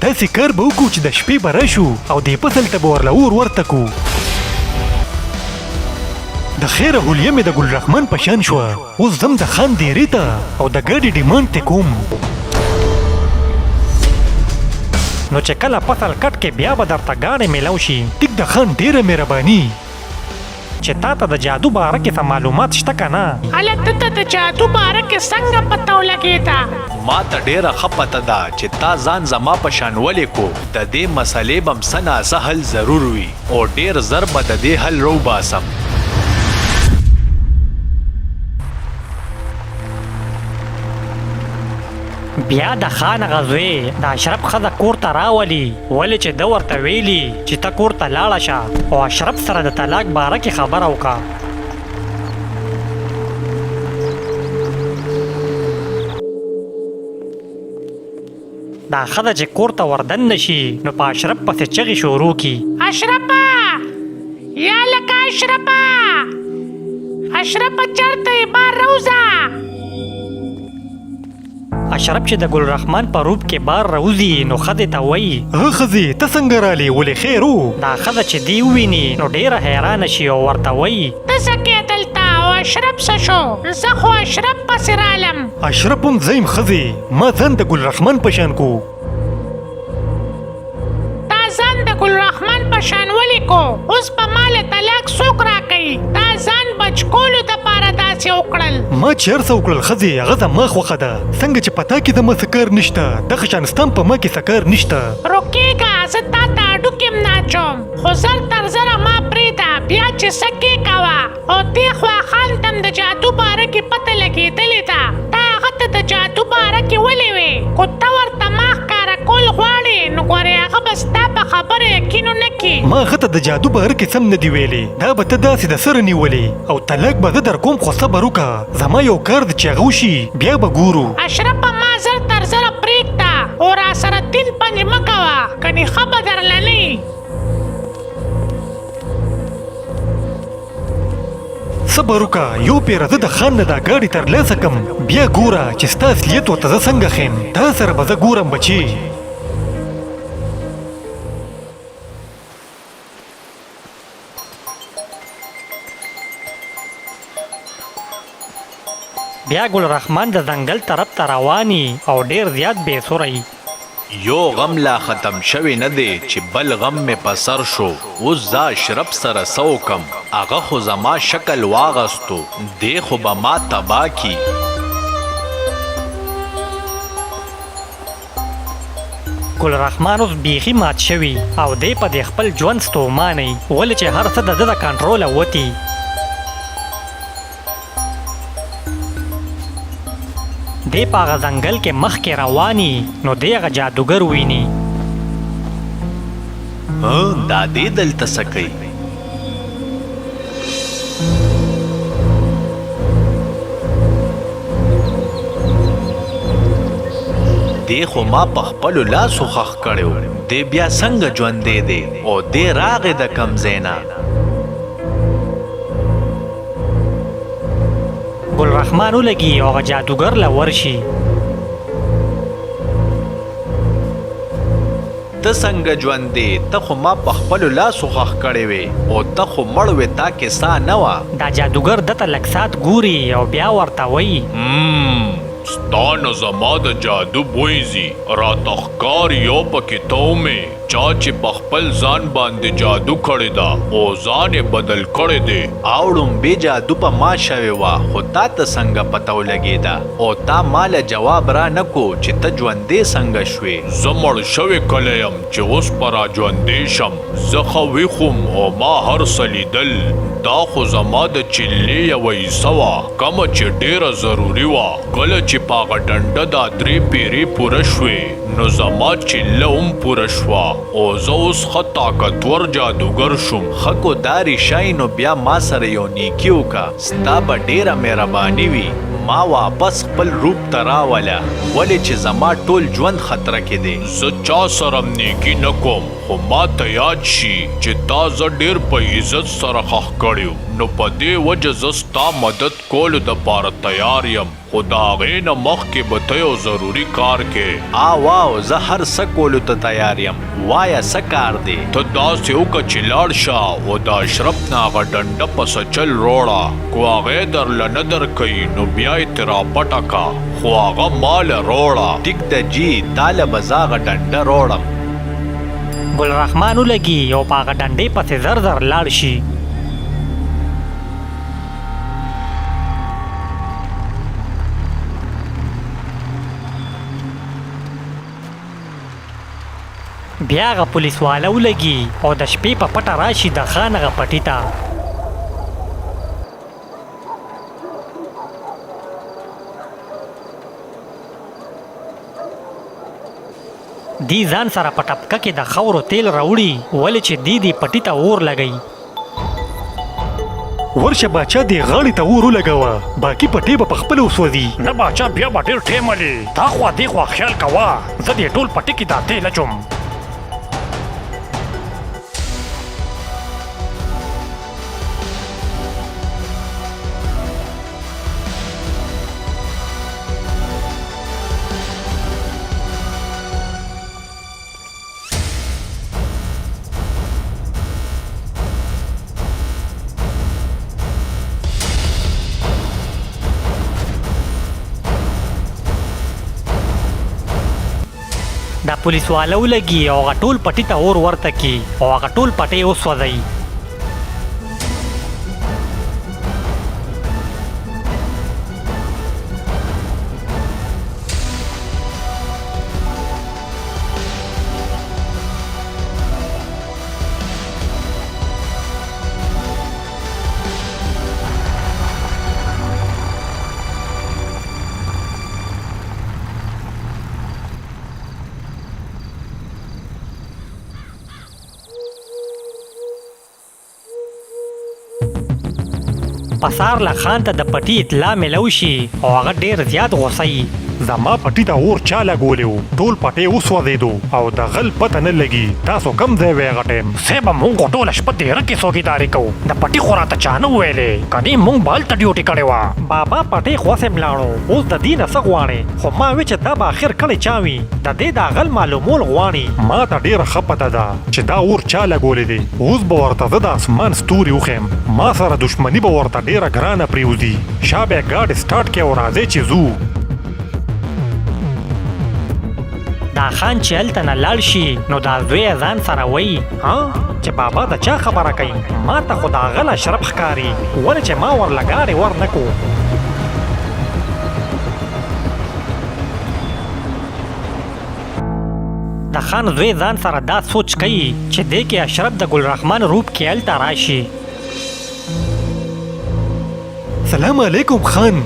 داسې کار به وکړو چې د شپې به راشو او دې فصل ته به ورله اور ورته کړو. د خیره هولیه مې د ګل رحمن په شان شوه. اوس ځم د خان دیرې ته او د ګاډي ډیمانډ ته کوم. نو چې کله فصل کټ کې بیا به درته ګاډی میلاو شي. ټیک د خان ډېره مهرباني. چې تا ته د جادو باره کې څه معلومات شته که نه؟ هلته ته د جادو باره کې څنګه پته ولګېده؟ ما ته ډېره ښه پته ده چې تا ځان زما په شان ولې کو. د دې مسئلې به م څه ناڅه حل ضرور وي او ډېر زر به د دې حل روباسم. بیا د خان غزوې د اشرف ښځه کور ته راولي. ولې چې ده ورته ویلي چې ته کور ته لاړه شه او اشرف سره د طلاق باره کې خبره وکړه. دا ښځه چې کور ته وردننه شي نو په اشرف پسې چغې شروع کړي. اشرفه یا لکه اشرفه چېرته یې بار راوځه. اشرف چې د ګل رحمن په روپ کې بار راوځي نو ښځې ته وایي ښځې ته څنګه رالې ولې خیر و؟ دا ښځه چې دی وویني نو ډېره حیرانه شي او ورته وایي ته څه کې دلته او اشرف څه شو؟ زه خو اشرف پسې رالم. اشرف هم زیم ښځې ما ځان د ګل رحمن په شان کو. تا ځان د ګل رحمن په شان ولې کو؟ اوس په ما له طلاق څوک راکوي؟ تا ځان بچ کولو دپاره داسې وکړل. ما چې هر څه وکړل ښځې هغه زما خوښه ده. څنګه چې په تا کې زما څه کار نشته دغه شان ستا هم په ما کې څه کار نشته. روکېږه زه تا ته هډوکې م ناچوم خو زر تر زره ما پرېږده بیا چې څه کې کوه. او دې خوا خان ته م د جادو باره کې پته لګېدلې ده. تا هغه ته د جادو باره کې ولې وې خو ته ورته ما ښکاره کول غواړې نو ګورې هغه به ستا په خبره یقین ونه کړي. ما هغه ته د جادو باره کې سم نه دي ویلې. دا به ته داسې د سره نیولې او طلاق به زه در کوم خو صبر وکړه. زما یو کار دی چې هغه وشي بیا به ګورو. اشرفه ما زر تر زره پرېږده او را سره تین پنج مه کوه کنې ښه به درله نه وي. صبر وکړه یو پیره زه د خان نه دا ګاډي ترلاسه کړم بیا ګوره چې ستا اصلیت ورته زه څنګه ښیم. تا سره به زه ګورم بچې. بیا ګل رحمن د ځنګل طرف ته رواني او ډېر زیات بې سوری. یو غم لا ختم شوی نه دی چې بل غم مې په سر شو. اوس زه اشرف سره څه وکم؟ هغه خو زما شکل واغستو دی خو به ما تباه کي. ګل رحمن اوس بیخي مات شوي او دی په دې خپل ژوند ستومانی ولې چې هر څه د ده د کنټروله وتي. دی په هغه ځنګل کې مخکې رواني نو دی هغه جادوګر ویني. دا دې دلته څه کوي؟ دی خو ما په خپلو لاسو ښخ کړی و. دی بیا څنګه ژوندی دی او دی راغی د کوم ځای نه؟ ګل رحمن ولګي او هغه جادوګر له ورشي. ته څنګه ژوندی؟ ته خو ما په خپلو لاسو ښخ کړی وې او ته خو مړ وې تا کې ساه نه وه. دا جادوګر دته لږ ساعت ګوري او بیا ورته وایي ستا نه زما د جادو بوی ځي. راته ښکاري یو پکې ته ومې چا چې په خپل ځان باندې جادو کړې ده او ځان یې بدل کړی دی. او ړومبې جادو په ما شوې وه خو تا ته څنګه پته ولګېده او تا ماله جواب را نه کو چې ته ژوندې څنګه شوې؟ زه مړ شوی کلی یم چې اوس به را ژوندې شم. زه ښه ویښ وم او ما هر څه لیدل. دا خو زما د چلې یوه حصه وه کومه چې ډېره ضروري وه. کله چې په هغه ډنډه دا 3 پیرې پوره شوې نو زما چله هم پوره شوه او زه اوس ښه طاقتور جادوګر شوم. ښه کو دا ریښایي نو بیا ما سره یو نیکي وکړه. ستا به ډېره مهرباني وي. ما واپس خپل روپ ته راوله ولې چې زما ټول ژوند خطره کې دی. زه چا سره نیکي نه کوم خو ما ته یاد شي چې تا زه ډېر په عزت سره ښخ کړی نو په دې وجه زه ستا مدد کولو دپاره تیار یم خو د هغې نه مخکې به ته یو ضروري کار کې واو زه هر څه کولو ته تیار یم وایه څه کار دی ته داسې وکړه چې لاړ شه او د اشرف نه هغه ډنډه په سچل روړه کو هغې درله نه درکوي نو بیا یې ترې راپټه کا خو هغه ماله روړه ټیک ده جی تاله به زه هغه ډنډه روړم ګل رحمان ولګي او په هغه ډنډې پسې زر زر لاړ شي. بیا هغه پولیس والا ولګي او د شپې په پټه راشي د خان هغه پټي ته. دی ځان سره په ټپکه کې د خاورو تیل راوړي ولې چې دی پټي ته اور لګوي. ورشه باچا دې غاړې ته اور ولګوه باقي پټې به په خپله وسوځي. نه باچا بیا به ډېر ټیم ولې تا خوا دې خوا خیال کوه زه دې ټول پټي کې دا تیل اچوم. دا پولیس والا ولګي او هغه ټول پټي ته اور ورته کي او هغه ټول پټي وسوځوي. پسار له خان ته د پټي اطلاع میلو شي او هغه ډېر زیات غوسه وي. زما پټي ته اور چا لګولی و ټول پټې وسوځېدو او د غل پته نه لګي تاسو کم ځای وی هغه ټایم صاحبه مونږ خو ټوله شپه تېره کې څوکیداري کوو د پټي خو راته چا نه وویلې کنې مونږ به هلته ډیوټي کړې وه. بابا پټې خو هسې ملاړو اوس د دې نه څه غواړې خو ما وی چې دا به اخر کړی چا وي د دې دا غل معلومول غواړي. ما ته ډېره ښه پته ده چې دا اور چا لګولی دی اوس به ورته زه د اسمان ستوري وښیم ما سره دښمني به ورته ډېره ګرانه پرېوځي. شا بیا ګاډي سټارټ کړې او راځئ چې ځو. دا خان چې هلته نه لاړ شي نو دا زوی یې ځان سره وایي چې بابا د چا خبره کوي ما ته خو د هغه اشرف ښکاري ولې چې ما ورله ګاډې ور نه کړو. د خان زوی ځان سره دا سوچ کوي چې دی کې اشرف د ګل رحمان روپ کې هلته راشي. سلام علیکم خان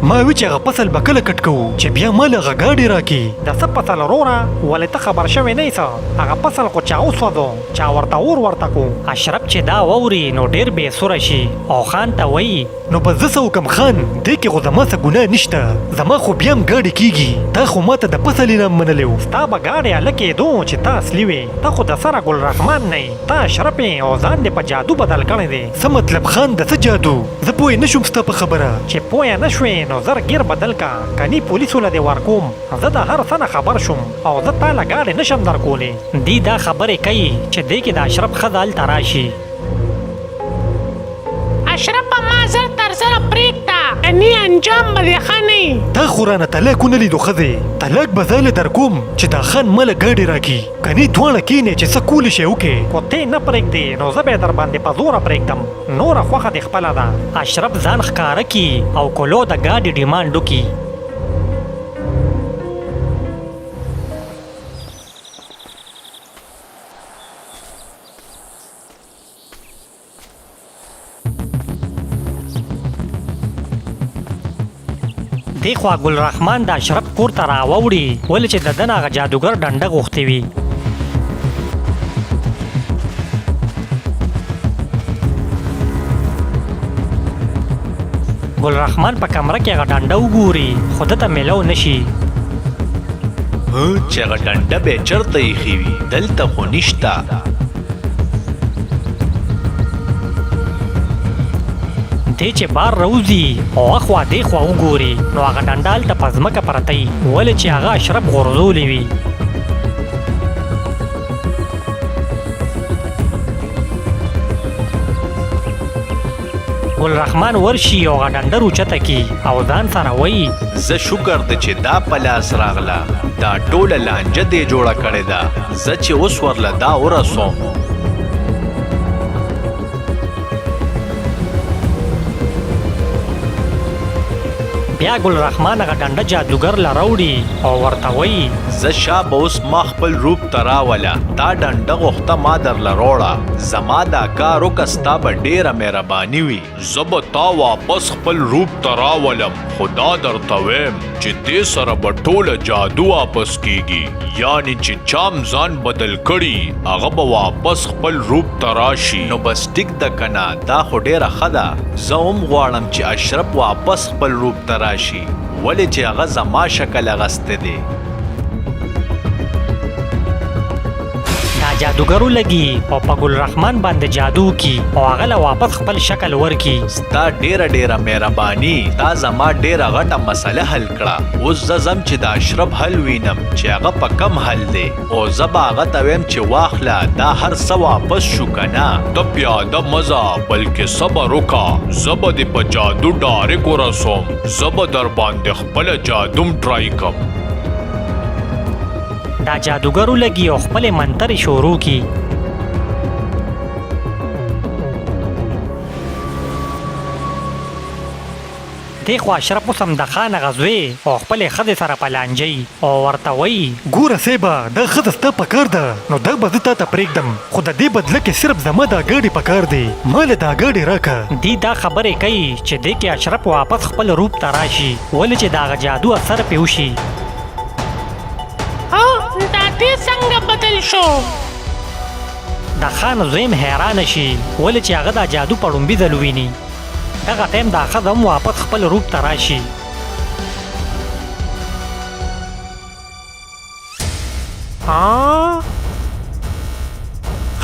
ما وی چې هغه فصل به کله کټ کوو چې بیا مال هغه ګاډې راکړي. د څه فصل وروره ولې ته خبر شوی نه یې څه هغه فصل خو چا وسوځو چا ورته اور ورته کو. اشرف چې دا واوري نو ډېر بې سوره شي او خان ته وایي نو به زه څه وکړم خان دې کې خو زما څه ګناه نشته زما خو بیا هم ګاډې کېږي تا خو ما ته د فصل انعام منلی و. ستا به ګاډې هلکې دو چې تا اصلي وې ته خو د سره ګل رحمان نه یې ته اشرف یې او ځان دې په جادو بدل کړی دی. څه مطلب خان د څه جادو زه پوه نه شوم ستا په خبره. چې پوه نه شوې نو زر ګیر بدل کا کني پولیسو له دې ورکوم زه د هر څه نه خبر شوم او زه تا له ګاډې نشم درکولی. دی دا خبرې کوي چې دی کې د اشرف ښځه هلته راشي. اشرف ما زر تر زره پرېږده کني انجام به دې ښه نه وي. تا خو رانه طلاق ونه لیدو ښځې طلاق به زه له درکوم چې دا خان مله ګاډې راکړي کني دواړه کښېنې چې څه کولی شی وکړې. خو ته نه پرېږدې نو زه به یې در باندې په زوره پرېږدم نوره خوښه دې خپله ده. اشرف ځان ښکاره کي او کلو د ګاډې ډیمانډ وکړي. دی خوا ګل رحمان د اشرف کور ته راووړي ولې چې د ده نه هغه جادوګر ډنډه غوښتې وي. ګل رحمان په کمره کې هغه ډنډه وګوري خو ده ته میلو نه شي. چې هغه ډنډه به چرته ایښې وي دلته خو نشته. دی چې بار روزي او اخوا دیخوا وګوري نو هغه ډنډه هلته په ځمکه پرته وي ولې چې هغه اشرف غورځولی وي. ګل رحمان ورشي او هغه ډنډه روچته کي او ځان سره وایي زه شکر ده چې دا په لاس راغله، دا ټوله لانجه دې جوړه کړې ده، زه چې اوس ورله دا ورسوم. بیا ګل رحمان هغه ډنډه جادوګر له راوړي او ورته وایي زه شا به اوس ما خپل روپ ته راوله، تا ډنډه غوښته ما درله روړه، زما دا کار وکه ستا به ډېره مهرباني وي. زه به تا واپس خپل روپ ته راولم، خو دا درته ویم چې دې سره به ټوله جادو واپس کیږي، یعنی چې چام ځان بدل کړي هغه به واپس خپل روپ ته راشي. نو بس ټیک ده کنه، دا خو ډېره ښه ده. زه هم غواړم چې اشرف واپس خپل روپ ته راشي، ولې چې هغه زما شکل اغستی دی. دا جادوګر ولګي او په ګل رحمان باندې جادو کی او هغه له واپس خپل شکل ورکي. ستا ډېره مهرباني، تا زما ډېره غټه مسله حل کړه. اوس زه ځم چې د اشرف حل وینم چې هغه په کم حل دی، او زه به هغه ته ویم چې واخله دا هر څه واپس شو که نه. ته پیاده مزه بلکې صبر وکړه، زه به دې په جادو ډارک ورسوم، زه به در باندې خپله جادوم ټرای کم. دا جادوګر ولګي او خپلې منترې شروع کی. دی خو اشرف اوس هم د خان غزوې او خپلې ښځې سره په لانجه او ورته وایي ګوره صیبه دا ښځه ستا په کار ده، نو دا به زه تا ته پرېږدم، خو د دې بدله کې صرف زما دا ګاډي په کار دی، ما له دا ګاډي راکه. دی دا خبرې کوي چې دی کې اشرف واپس خپل روپ ته راشي ولې چې د هغه جادو اثر پې وشي. دا دې څنګه بدل شو؟ د خان زویم حیرانه شي ولې چې هغه دا جادو په ړومبي ځل وویني. دغه ټایم دا ښځه هم واپس خپل روپ ته راشي.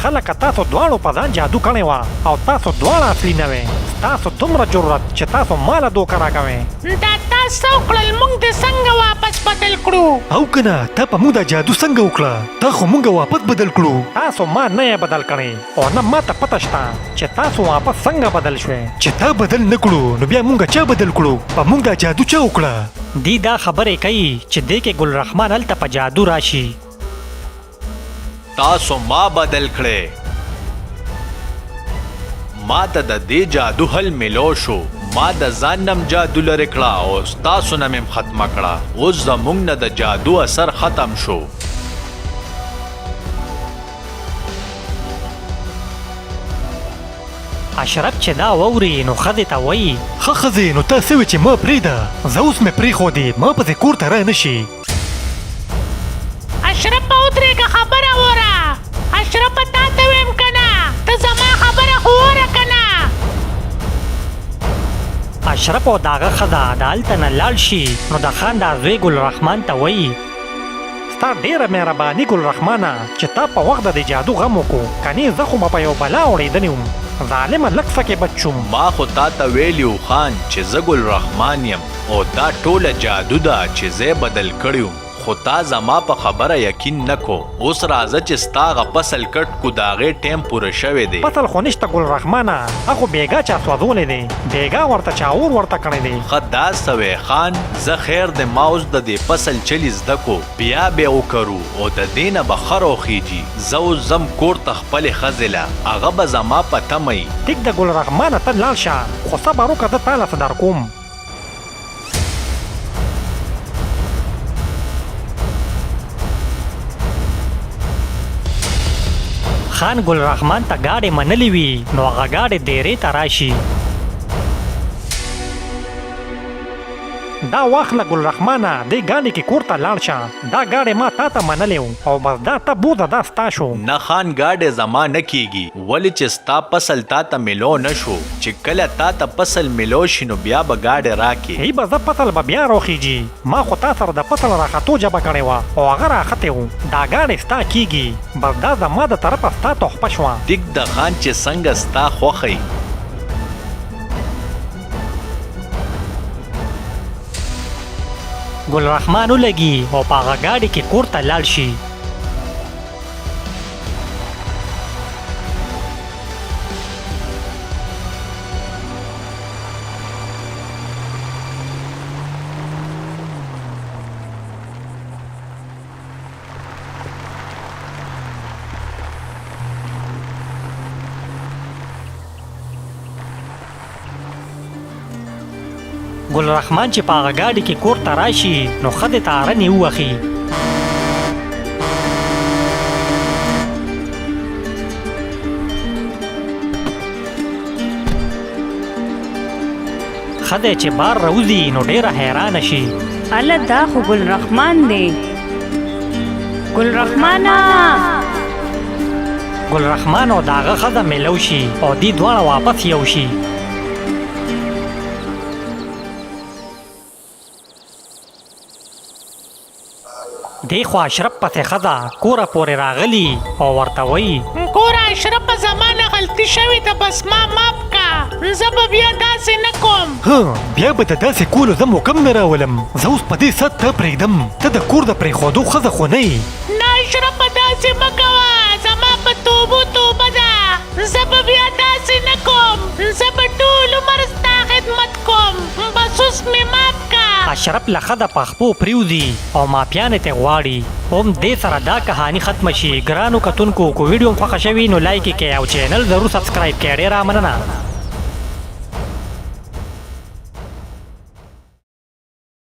خلکه تاسو دواړو په ځان جادو کړې وه او تاسو دواړه اصلي نه وې، تاسو دومره جرأت چې تاسو ماله دوکه راکوئ. دا تاسو وکړل، موږ دې څنګه واپس بدل کړو؟ او کنه تا په موږ دا جادو څنګه وکړه؟ تا خو موږ واپس بدل کړو. تاسو ما نه یې بدل کړی او نه ماته پته شته چې تاسو واپس څنګه بدل شوئ. چې تا بدل نه کړو نو بیا موږ چا بدل کړو؟ په موږ دا جادو چا وکړه؟ دی دا خبرې کوي چې دی کې ګل رحمان هلته په جادو راشي. تاسو ما بدل کړې، ما ته د دې جادو حل ملو شو، ما د ځان نم جادو لرې کړه او ستاسو نه مې ختمه کړه. اوس زموږ نه د جادو اثر ختم شو. اشرف چې دا واوري نو ښځې ته وایي ښه ښځې نو تا څه وې چې ما پرېږده، زه اوس مې پرېښودې، ما پسې کور ته را نه شي. اشرف ودرېږه، خبره وره. اشرف تا ته ویم که نه؟ ته زما خبره خو وره که نه؟ اشرف او د هغه ښځه د هلته نه لاړ شي نو د خان دا زوی ګل رحمان ته وایي ستا ډېره مهرباني ګل رحمانه چې تا په وخت د دې جادو غم وکړو، کنې زه خو به په یو بلا اورېدلی وم، ظالمه لږ څه کې بچ شوم. ما خو تا ته ویلي و خان چې زه ګل رحمان یم او دا ټوله جادو ده چې زه بدل کړی وم، خو تا زما په خبره یقین نه کو. اوس راځه چې ستا هغه فصل کټ کو د هغې ټایم پوره شوی دی. فصل خو نشته ګل رحمانه، هغه بېګا چا سوځولی دی، بېګا ورته چا اور ورته کړی دی. ښه دا سوی خان، زه خیر دی ما اوس د دې فصل چلی زده کو، بیا به وکرو او د دې نه به ښه روخیږي. زه اوس ځم کور ته خپلې ښځې له، هغه به زما په تمه وي. ټیک ده ګل رحمانه ته لاړ شه، خو صبر وکړه زه تاله څه درکوم. خان ګل رحمان ته ګاډې منلې وي نو هغه ګاډې دیرې ته راشي. دا واخله ګل رحمانه دې ګاډي کې کور ته لاړ شه دا ګاډی ما تا ته منلی و او بس دا ته بوزه دا ستا شو نه خان گاډی زما نه کیږي ولې چې ستا فصل تا ته ملو نه شو چې کله تا ته فصل ملو شي نو بیا به گاډی راکې ای به زه فصل به بیا راخیږي ما خو تا سره د فصل راختو جبه کړې وه او هغه راختې و دا ګاډی ستا کیږي بس دا زما د طرفه ستا تحفه شوه دیک د خان چې څنګه ستا خوښی ګل رحمان ولګي او په هغه ګاډي کې کور ته لاړ شي ګل رحمان چې په هغه ګاډي کې کور ته راشي نو ښځې ته ارنې ووهي ښځې چې بار راوځي نو ډېره حیرانه شي الله دا خو ګل رحمان دی ګل رحمانه ګل رحمان او د هغه ښځه میلو شي او دوی دواړه واپس یو شي دی خو اشرف پسې ښځه کوره پورې راغلی او ورته وایي ګوره اشرف زمانه غلطي شوې ده بس ما معاف کا زه به بیا داسې نه کوم ها بیا به د داسې کولو زه موکم نه راولم زه اوس په دې سد ته پرېږدم ته د کور د پرېښودو ښځه خو نه یې نه اشرف داسې مه کوه زما په توبو توبه ده زه به بیا داسې نه کوم زه به ټول عمر ستا خدمت کوم بس اوس مې معاف کا اشرف له ښځه په خپو پریوځي او ماپیانې ته غواړي هم دې سره دا کهاني ختمه شي ګرانو کتونکو کو ویډیو خوښه شوي نو لایک یې کړئ او چینل ضرور سبسکرایب کړئ ډېره مننه